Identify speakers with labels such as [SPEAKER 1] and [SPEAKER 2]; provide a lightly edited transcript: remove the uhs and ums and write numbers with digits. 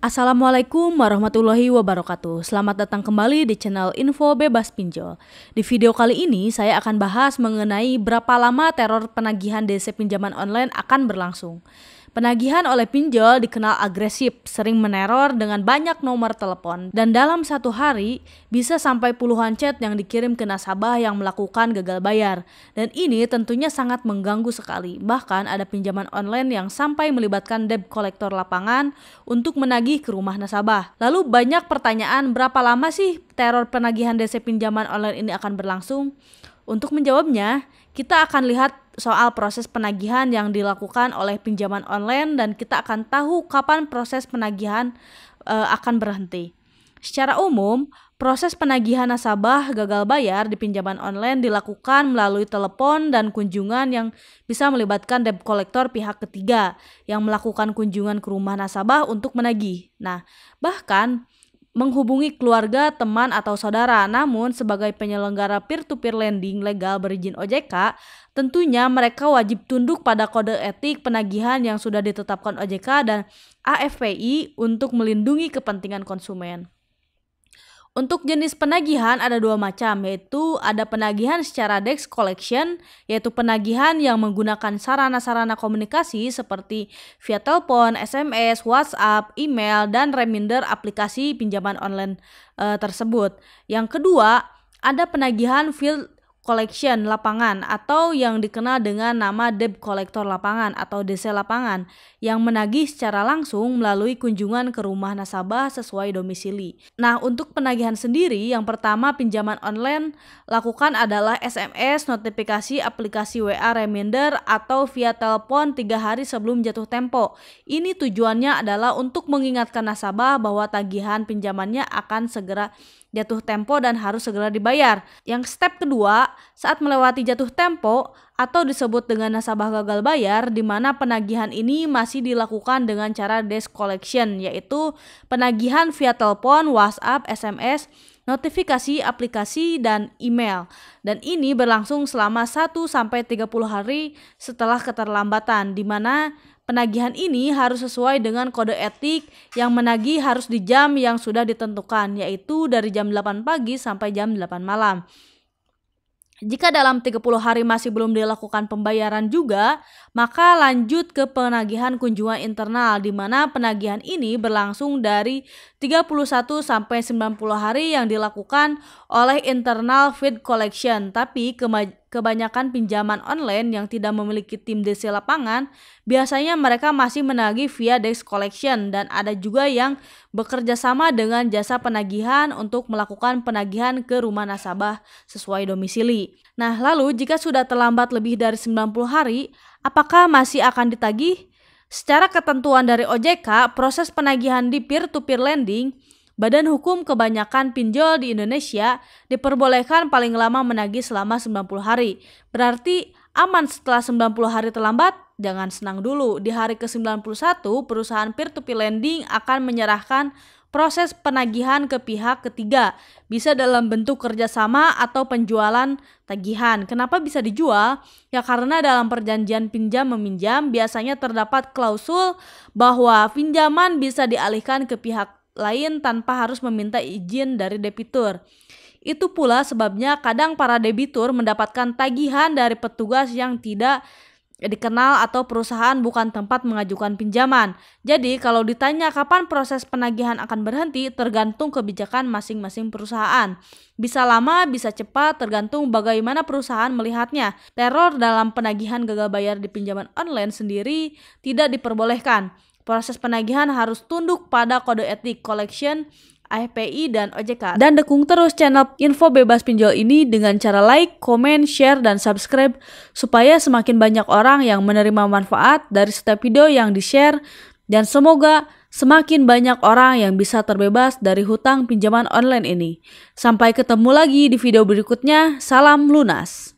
[SPEAKER 1] Assalamualaikum warahmatullahi wabarakatuh. Selamat datang kembali di channel Info Bebas Pinjol. Di video kali ini saya akan bahas mengenai berapa lama teror penagihan DC pinjaman online akan berlangsung. Penagihan oleh pinjol dikenal agresif, sering meneror dengan banyak nomor telepon, dan dalam satu hari bisa sampai puluhan chat yang dikirim ke nasabah yang melakukan gagal bayar. Dan ini tentunya sangat mengganggu sekali. Bahkan ada pinjaman online yang sampai melibatkan debt collector lapangan untuk menagih ke rumah nasabah. Lalu banyak pertanyaan, berapa lama sih teror penagihan DC pinjaman online ini akan berlangsung? Untuk menjawabnya, kita akan lihat soal proses penagihan yang dilakukan oleh pinjaman online dan kita akan tahu kapan proses penagihan akan berhenti. Secara umum, proses penagihan nasabah gagal bayar di pinjaman online dilakukan melalui telepon dan kunjungan yang bisa melibatkan debt collector pihak ketiga yang melakukan kunjungan ke rumah nasabah untuk menagih. Nah, bahkan menghubungi keluarga, teman, atau saudara. Namun sebagai penyelenggara peer-to-peer lending legal berizin OJK, tentunya mereka wajib tunduk pada kode etik penagihan yang sudah ditetapkan OJK dan AFPI untuk melindungi kepentingan konsumen. Untuk jenis penagihan ada dua macam, yaitu ada penagihan secara debt collection, yaitu penagihan yang menggunakan sarana-sarana komunikasi seperti via telepon, SMS, WhatsApp, email, dan reminder aplikasi pinjaman online tersebut. Yang kedua, ada penagihan field collection lapangan atau yang dikenal dengan nama debt collector lapangan atau DC lapangan yang menagih secara langsung melalui kunjungan ke rumah nasabah sesuai domisili. Nah, untuk penagihan sendiri, yang pertama pinjaman online lakukan adalah SMS, notifikasi aplikasi WA reminder atau via telepon 3 hari sebelum jatuh tempo. Ini tujuannya adalah untuk mengingatkan nasabah bahwa tagihan pinjamannya akan segera jatuh tempo dan harus segera dibayar. Yang step kedua, saat melewati jatuh tempo atau disebut dengan nasabah gagal bayar, di mana penagihan ini masih dilakukan dengan cara debt collection, yaitu penagihan via telepon, WhatsApp, SMS, notifikasi aplikasi, dan email. Dan ini berlangsung selama 1-30 hari setelah keterlambatan, di mana penagihan ini harus sesuai dengan kode etik yang menagih harus di jam yang sudah ditentukan, yaitu dari jam 8 pagi sampai jam 8 malam. Jika dalam 30 hari masih belum dilakukan pembayaran juga, maka lanjut ke penagihan kunjungan internal, di mana penagihan ini berlangsung dari 31 sampai 90 hari yang dilakukan oleh internal feed collection. Tapi kebanyakan pinjaman online yang tidak memiliki tim DC lapangan, biasanya mereka masih menagih via debt collection, dan ada juga yang bekerja sama dengan jasa penagihan untuk melakukan penagihan ke rumah nasabah sesuai domisili. Nah, lalu jika sudah terlambat lebih dari 90 hari, apakah masih akan ditagih? Secara ketentuan dari OJK, proses penagihan di peer-to-peer lending, Badan Hukum Kebanyakan Pinjol di Indonesia diperbolehkan paling lama menagih selama 90 hari. Berarti aman setelah 90 hari terlambat? Jangan senang dulu. Di hari ke-91, perusahaan peer-to-peer lending akan menyerahkan proses penagihan ke pihak ketiga, bisa dalam bentuk kerjasama atau penjualan tagihan. Kenapa bisa dijual? Ya karena dalam perjanjian pinjam-meminjam biasanya terdapat klausul bahwa pinjaman bisa dialihkan ke pihak lain tanpa harus meminta izin dari debitur. Itu pula sebabnya kadang para debitur mendapatkan tagihan dari petugas yang tidak dikenal atau perusahaan bukan tempat mengajukan pinjaman. Jadi kalau ditanya kapan proses penagihan akan berhenti, tergantung kebijakan masing-masing perusahaan. Bisa lama, bisa cepat, tergantung bagaimana perusahaan melihatnya. Teror dalam penagihan gagal bayar di pinjaman online sendiri tidak diperbolehkan. Proses penagihan harus tunduk pada kode etik collection, AFPI, dan OJK. Dan dukung terus channel Info Bebas Pinjol ini dengan cara like, komen, share, dan subscribe supaya semakin banyak orang yang menerima manfaat dari setiap video yang di-share, dan semoga semakin banyak orang yang bisa terbebas dari hutang pinjaman online ini. Sampai ketemu lagi di video berikutnya. Salam lunas.